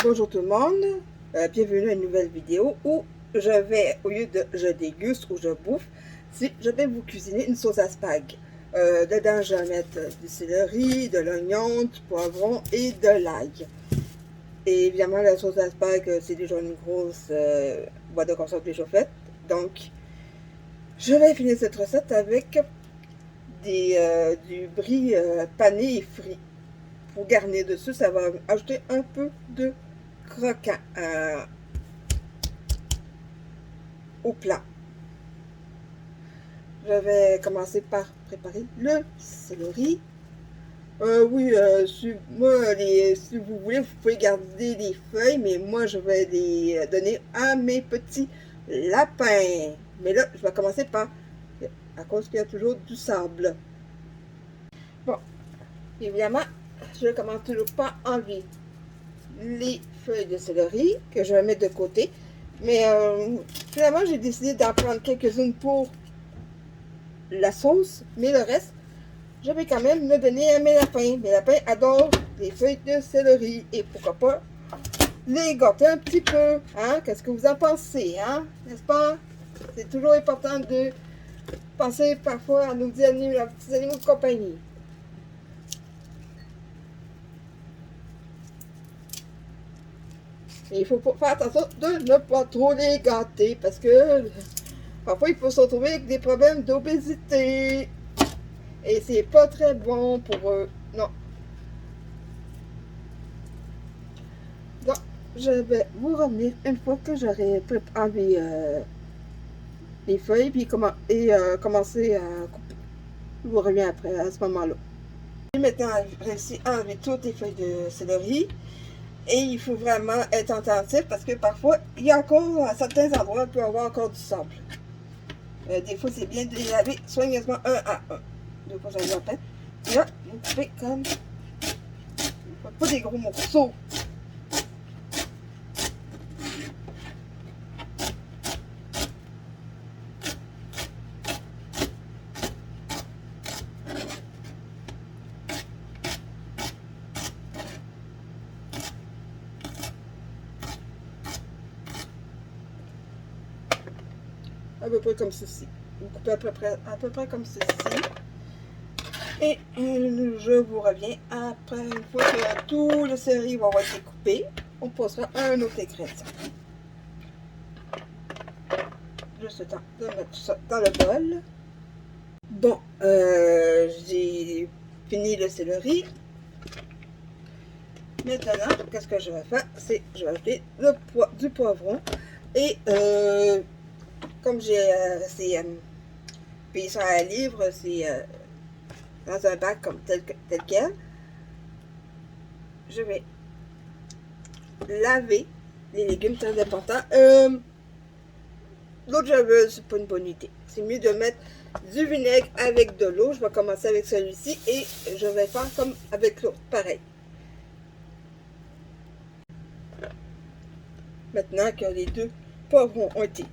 Bonjour tout le monde, bienvenue à une nouvelle vidéo où je vais, au lieu de je déguste ou je bouffe, je vais vous cuisiner une sauce à spag. Dedans, je vais mettre du céleri, de l'oignon, du poivron et de l'ail. Et évidemment, la sauce à spag, c'est déjà une grosse boîte de conserve déjà faite. Donc, je vais finir cette recette avec du brie pané et frit. Pour garnir dessus, ça va ajouter un peu de croquant au plat. Je vais commencer par préparer le céleri. Si vous voulez, vous pouvez garder les feuilles, mais moi, je vais les donner à mes petits lapins. Mais là, je vais commencer par, à cause qu'il y a toujours du sable. Bon, évidemment, je commence toujours par enlever les feuilles de céleri que je vais mettre de côté. Mais finalement, j'ai décidé d'en prendre quelques-unes pour la sauce, mais le reste, je vais quand même le donner à mes lapins. Mes lapins adorent les feuilles de céleri et pourquoi pas les gâter un petit peu. Hein? Qu'est-ce que vous en pensez? Hein? N'est-ce pas? C'est toujours important de penser parfois à nos petits animaux de compagnie. Et il faut faire attention de ne pas trop les gâter parce que parfois il faut se retrouver avec des problèmes d'obésité. Et c'est pas très bon pour eux. Non. Donc, je vais vous revenir une fois que j'aurai enlevé les feuilles et commencer à couper. Je vous reviens après, à ce moment-là. J'ai maintenant réussi à enlever toutes les feuilles de céleri. Et il faut vraiment être attentif parce que parfois, il y a encore, à certains endroits, il peut y avoir encore du sable. Des fois, c'est bien de les laver soigneusement un à un. Deux fois, ça vous appelle. Et là, vous coupez comme... pas des gros morceaux. À peu près comme ceci. Vous coupez à peu près comme ceci. Et je vous reviens après, une fois que tout le céleri va avoir été coupé, on passera à un autre ingrédient. Juste le temps de mettre tout ça dans le bol. Bon, j'ai fini le céleri. Maintenant, qu'est-ce que je vais faire? C'est je vais ajouter du poivron. Et comme j'ai payé ça à la livre, c'est dans un bac comme tel quel. Je vais laver les légumes, très important. L'eau de javel, c'est pas une bonne idée. C'est mieux de mettre du vinaigre avec de l'eau. Je vais commencer avec celui-ci et je vais faire comme avec l'autre, pareil. Maintenant que les deux poivrons ont été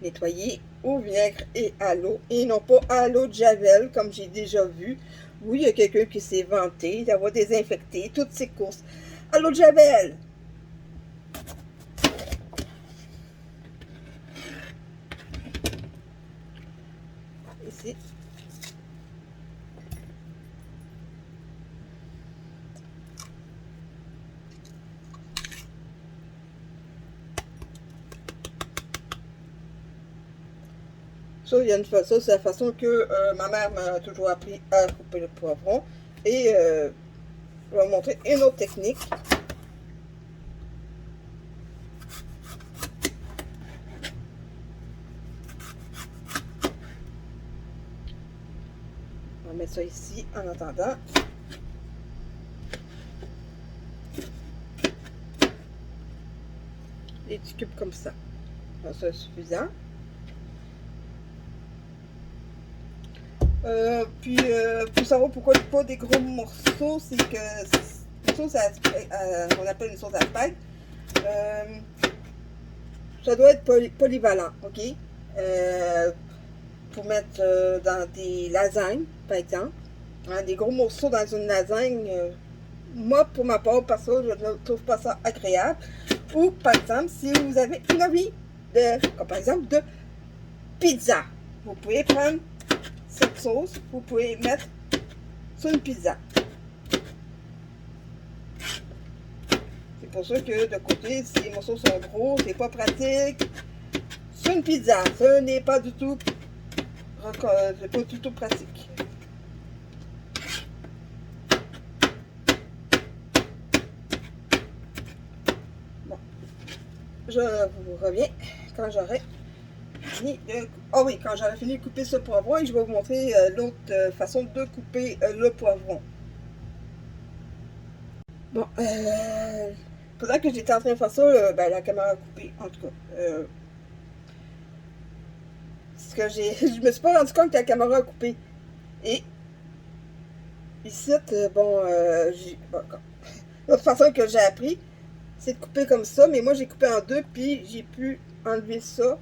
nettoyés au vinaigre et à l'eau, et non pas à l'eau de javel, comme j'ai déjà vu. Oui, il y a quelqu'un qui s'est vanté d'avoir désinfecté toutes ses courses à l'eau de javel. Ici. Ça, il y a une façon, c'est la façon que ma mère m'a toujours appris à couper le poivron. Et je vais vous montrer une autre technique. On va mettre ça ici en attendant. Des petits cubes comme ça. Ça c'est suffisant. Pour savoir pourquoi pas des gros morceaux, c'est que sauce on appelle une sauce à spag. Ça doit être polyvalent, ok? Pour mettre dans des lasagnes, par exemple. Hein, des gros morceaux dans une lasagne, moi, pour ma part, perso, je ne trouve pas ça agréable. Ou, par exemple, si vous avez une envie de, comme par exemple, de pizza, vous pouvez prendre cette sauce, vous pouvez mettre sur une pizza. C'est pour ça que de côté, si les morceaux sont gros, c'est pas pratique. Sur une pizza, ce n'est pas du tout, c'est pas du tout pratique. Bon, je vous reviens quand j'aurai fini de... Ah oui, quand j'aurai fini de couper ce poivron, et je vais vous montrer l'autre façon de couper le poivron. Bon, pendant que j'étais en train de faire ça, ben, la caméra a coupé, en tout cas. Parce que je me suis pas rendu compte que la caméra a coupé. Et ici, bon, l'autre façon que j'ai appris, c'est de couper comme ça, mais moi j'ai coupé en deux, puis j'ai pu enlever ça,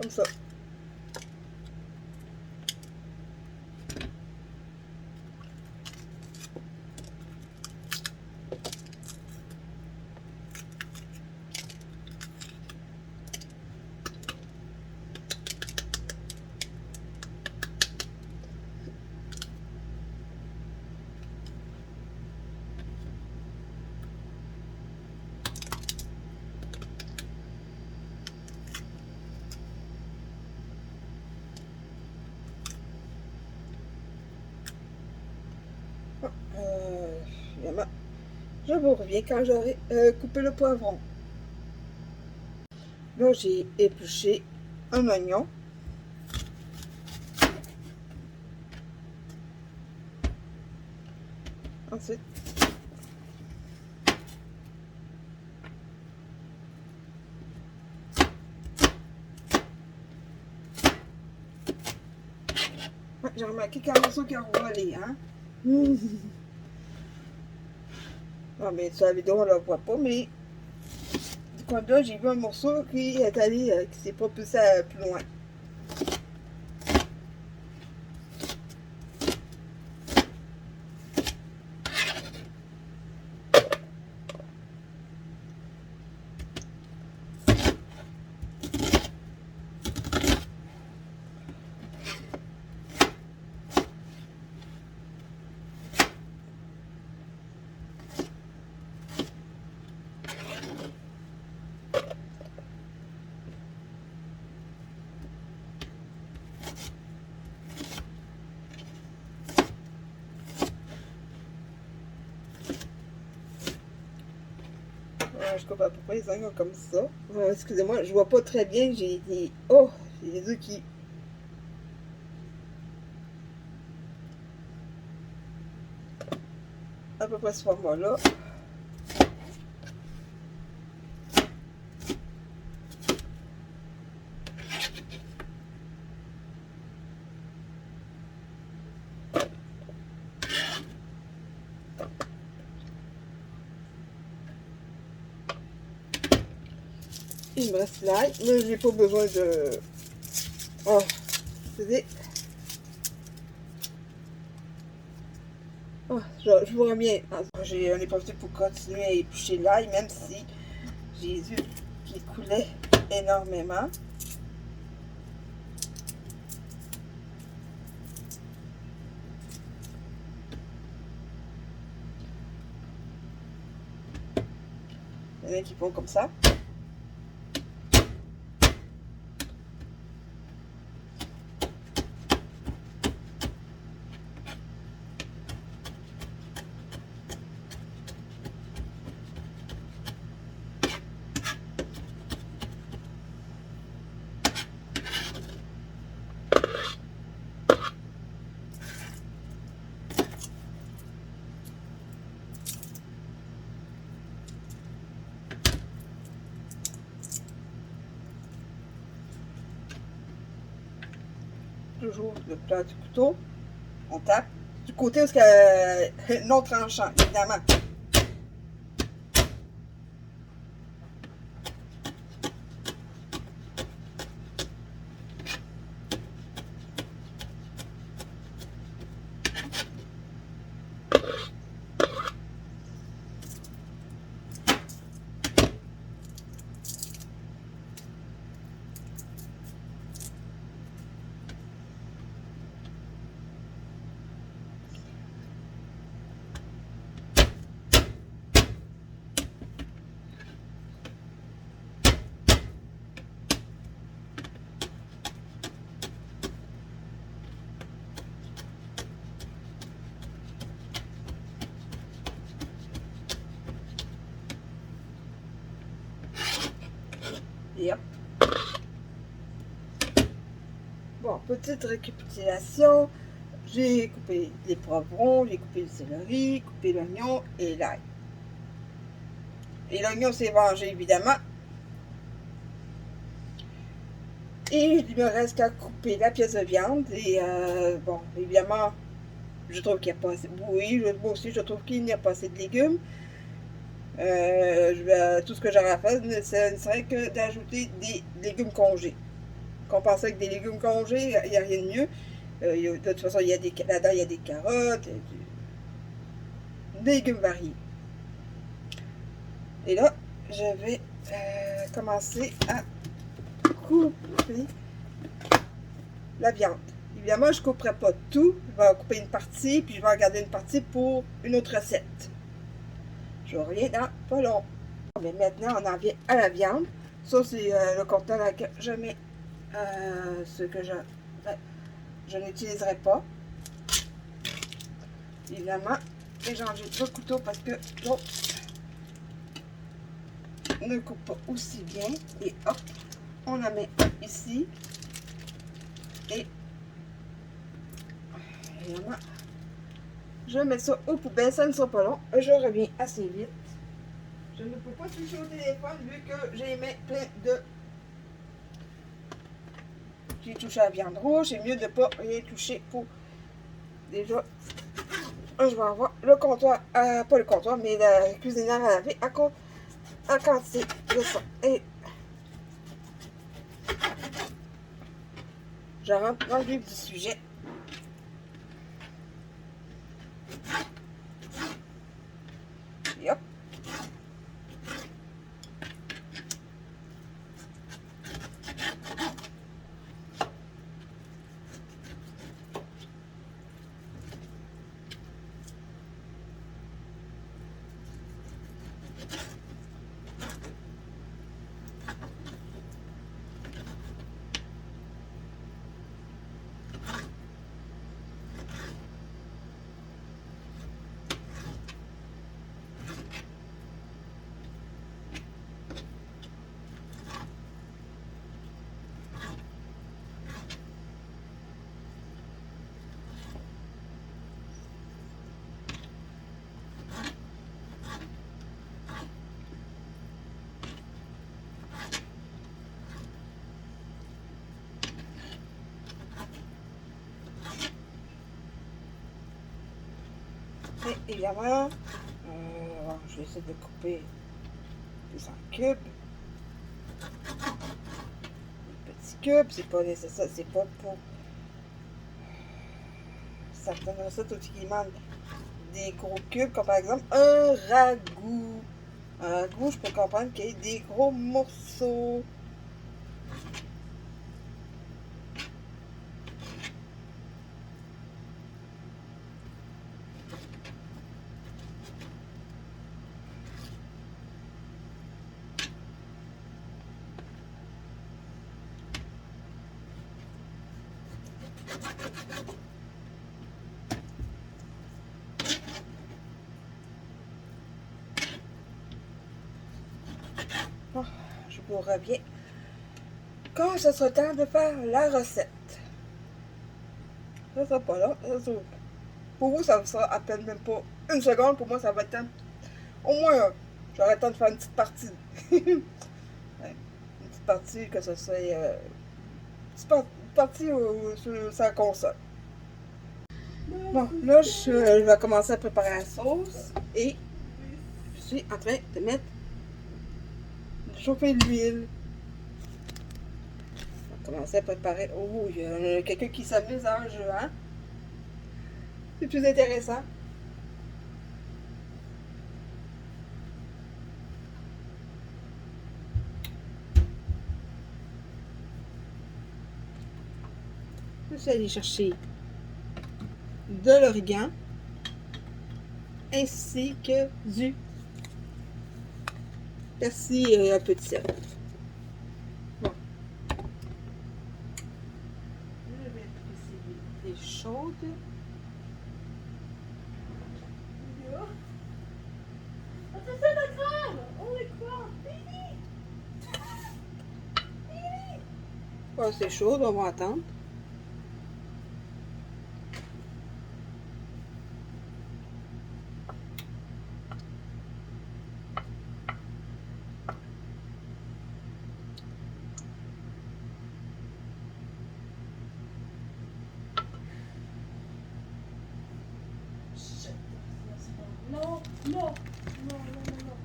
comme ça. Évidemment, je vous reviens quand j'aurai coupé le poivron. Là, j'ai épluché un oignon. Ensuite, j'ai remarqué qu'il y a un morceau qui a volé, hein. Non, mais sur la vidéo, on ne le voit pas, mais du coin de là, j'ai vu un morceau qui est allé, qui s'est propulsé plus loin. Je coupe à peu près les oignons comme ça. Excusez-moi, je vois pas très bien. J'ai des... Oh, j'ai les yeux qui... À peu près ce format-là. Il me reste l'ail, mais j'ai pas besoin de... Oh, c'est oh, je vous reviens. On est profité pour continuer à éplucher l'ail, même si j'ai les yeux qui coulaient énormément. Il y en a qui font comme ça. Toujours le plat du couteau, on tape du côté où c'est non tranchant, évidemment. Et hop. Bon, petite récapitulation. J'ai coupé les poivrons, j'ai coupé le céleri, coupé l'oignon et l'ail. Et l'oignon s'est vengé évidemment. Et il me reste qu'à couper la pièce de viande. Et bon, évidemment, je trouve qu'il n'y a pas assez. Oui, moi aussi, je trouve qu'il n'y a pas assez de légumes. Tout ce que j'aurais à faire, ce ne serait que d'ajouter des légumes congés. Compenser avec des légumes congés, il n'y a rien de mieux. De toute façon, là-dedans, il y a des carottes, des légumes variés. Et là, je vais commencer à couper la viande. Évidemment, je ne couperai pas tout. Je vais en couper une partie, puis je vais en garder une partie pour une autre recette. Je reviens dans pas long. Mais maintenant, on en vient à la viande. Ça, c'est le contenant dans lequel je mets ce que je n'utiliserai pas. Évidemment, et j'ai changé le couteau parce que l'autre ne coupe pas aussi bien. Et hop, on la met ici. Et évidemment, je mets ça aux poubelles, ça ne sera pas long. Je reviens assez vite. Je ne peux pas toucher au téléphone vu que j'ai mis plein de... J'ai touché à la viande rouge, c'est mieux de ne pas rien toucher pour... Déjà, je vais avoir le comptoir, pas le comptoir, mais la cuisinière à laver à quantité de ça. Et je rentre dans le vif du sujet. Et hop. Et évidemment, je vais essayer de couper plus en cubes. Des petits cubes, c'est pas nécessaire, c'est pas pour certaines recettes aussi qui demandent des gros cubes, comme par exemple un ragoût. Un ragoût, je peux comprendre qu'il y ait des gros morceaux. Bon, je vous reviens quand ce sera temps de faire la recette. Ça sera pas long. Pour vous, ça sera à peine même pas une seconde. Pour moi, ça va être temps. Au moins, j'aurai le temps de faire une petite partie. Une petite partie, que ce soit une partie sur sa console. Bon, là, je vais commencer à préparer la sauce. Et je suis en train de mettre chauffer l'huile. On va commencer à préparer. Oh, il y a quelqu'un qui s'amuse dans un jeu, hein? C'est plus intéressant. Je suis allée chercher de l'origan ainsi que du persil et un peu de sel. Bon. Je vais essayer des chaudes. pas assez chaude, on va attendre. Non, non, non, non, non, non.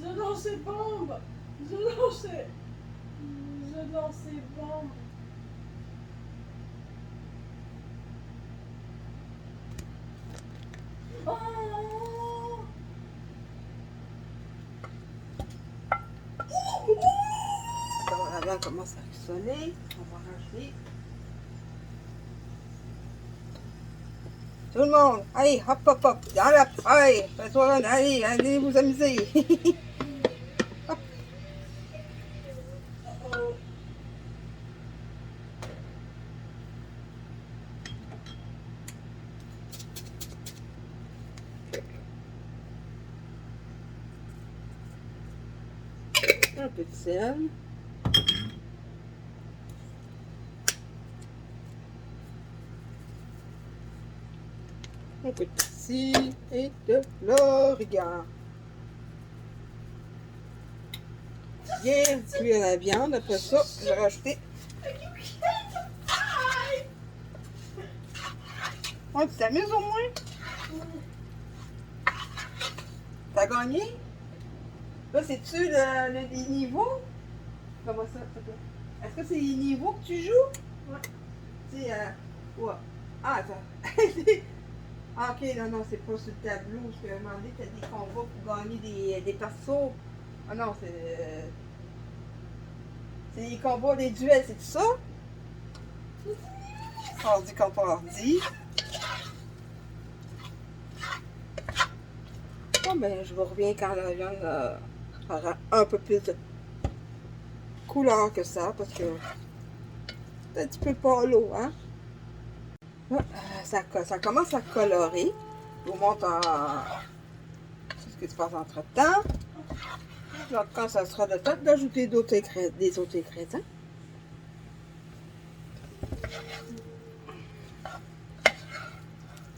Je lance ces bombes. Je lance ces bombes. Oh! Attends, avant commence à sonner, on va rajouter. Tout le monde, allez, hop, hop, hop, dans la, allez, faites-toi, allez, allez vous amuser. Hop. Oh. Un peu de sel. Un peu de persil et de l'origan. Bien cuire la viande. Après ça, je vais rajouter. Ouais, tu t'amuses au moins? T'as gagné? Là, c'est-tu les niveaux? Comment ça? Est-ce que c'est les niveaux que tu joues? Ouais. Tu sais, ouais. Ah, attends. Ah, ok, non, non, c'est pas sur le tableau. Je t'ai demandé, t'as des combats pour gagner des persos. Ah non, c'est les combats, des duels, c'est tout ça? Ordi contre ordi. Bon, ben, je vous reviens quand la viande aura un peu plus de couleur que ça, parce que c'est un petit peu pâle, hein? Là, ça commence à colorer. Je vous montre ce que tu passes entre-temps. Donc, quand ça sera le temps d'ajouter des autres ingrédients.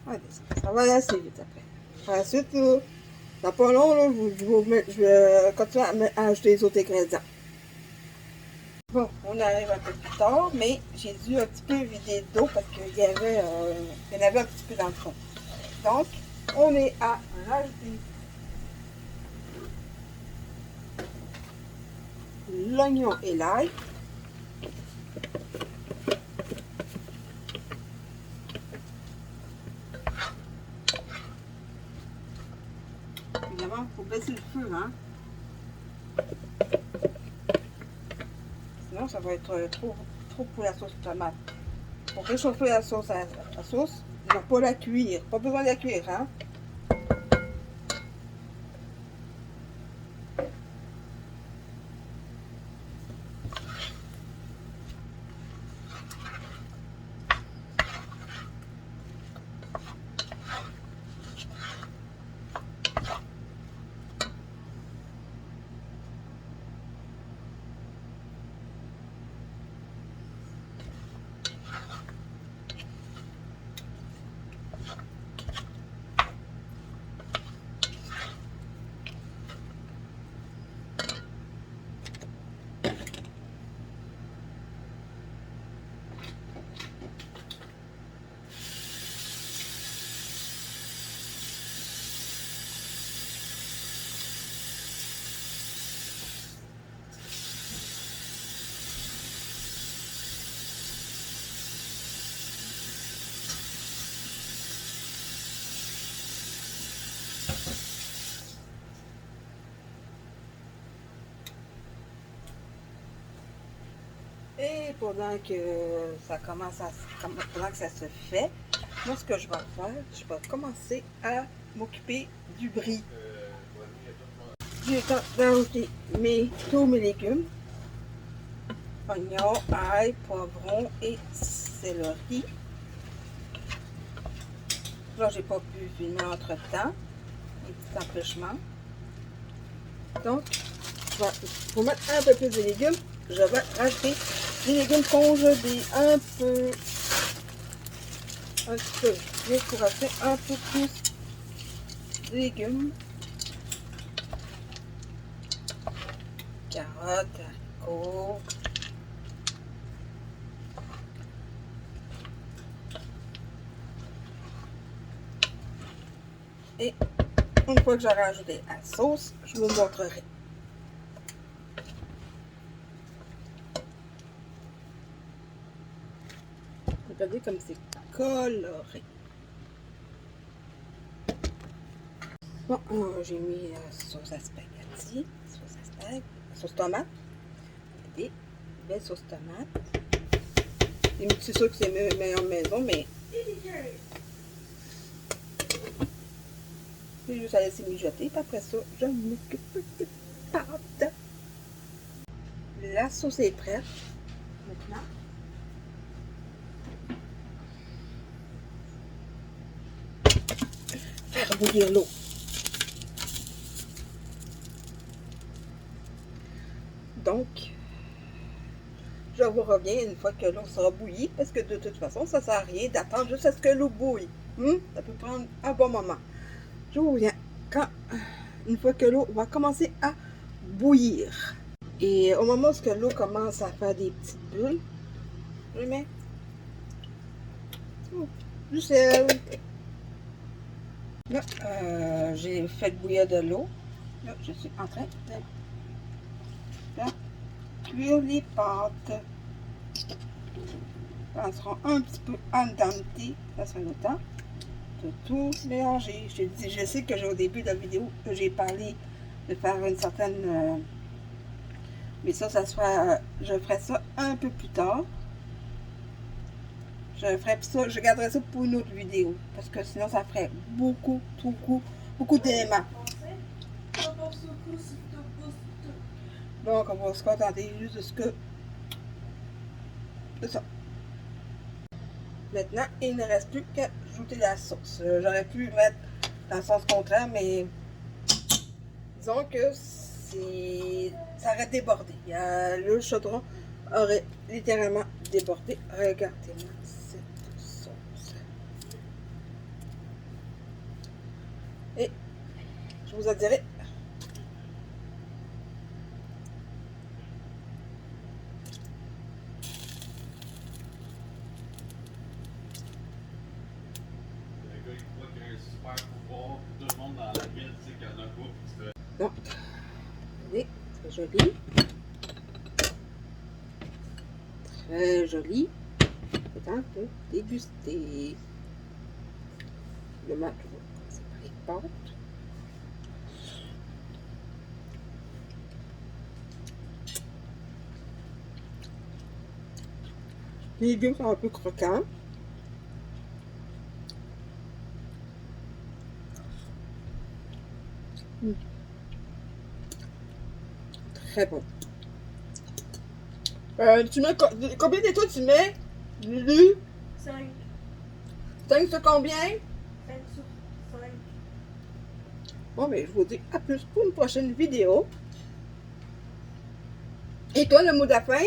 Allez, ça va aller assez vite après. Ensuite, dans pas long, là, je vais continuer à ajouter les autres ingrédients. Bon, on arrive un peu plus tard, mais j'ai dû un petit peu vider d'eau parce qu'il y en avait un petit peu dans le fond. Donc, on est à rajouter l'oignon et l'ail. Évidemment, il faut baisser le feu, hein. Sinon, ça va être trop pour la sauce tomate. Pour réchauffer la sauce, il ne va pas la cuire. Pas besoin de la cuire, hein. Et pendant que pendant que ça se fait, moi ce que je vais faire, je vais commencer à m'occuper du brie. J'ai d'ajouter tous mes légumes, oignons, ail, poivrons et céleri. Là, j'ai pas pu filmer entre temps, un petit empêchement. Donc, pour mettre un peu plus de légumes, je vais rajouter des légumes congelés un petit peu, juste pour rajouter un peu plus de légumes. Carottes, haricots. Et une fois que j'aurai ajouté la sauce, je vous montrerai. Regardez comme c'est coloré. Bon, j'ai mis sauce à spaghetti, sauce tomate. Regardez, belle sauce tomate. C'est sûr que c'est meilleur maison, mais j'ai juste à laisser mijoter. Puis après ça, je m'occupe de pâte. La sauce est prête. Maintenant, faire bouillir l'eau. Donc, je vous reviens une fois que l'eau sera bouillie, parce que de toute façon, ça ne sert à rien d'attendre juste à ce que l'eau bouille. Ça peut prendre un bon moment. Je vous reviens une fois que l'eau va commencer à bouillir. Et au moment où l'eau commence à faire des petites bulles, je mets du sel. Là, j'ai fait bouillir de l'eau. Là, je suis en train de faire cuire les pâtes. Elles seront un petit peu al dente. Ça sera le temps de tout mélanger. Je sais que au début de la vidéo, j'ai parlé de faire une certaine... mais ça sera... je ferai ça un peu plus tard. Je garderai ça pour une autre vidéo. Parce que sinon, ça ferait beaucoup d'éléments. Donc, on va se contenter juste de ce que... de ça. Maintenant, il ne reste plus qu'à ajouter la sauce. J'aurais pu mettre dans le sens contraire, mais disons que ça aurait débordé. Le chaudron aurait littéralement débordé. Regardez-moi cette sauce. Et je vous en dirai. Donc, regardez, c'est joli. Très joli. C'est temps de déguster. Le match, c'est par les pâtes. Les légumes sont un peu croquants. Très bon. Tu mets combien d'étoiles tu mets, Lulu? 5. 5 sur combien? 5 sur 5. Bon, mais je vous dis à plus pour une prochaine vidéo. Et toi, le mot de la fin?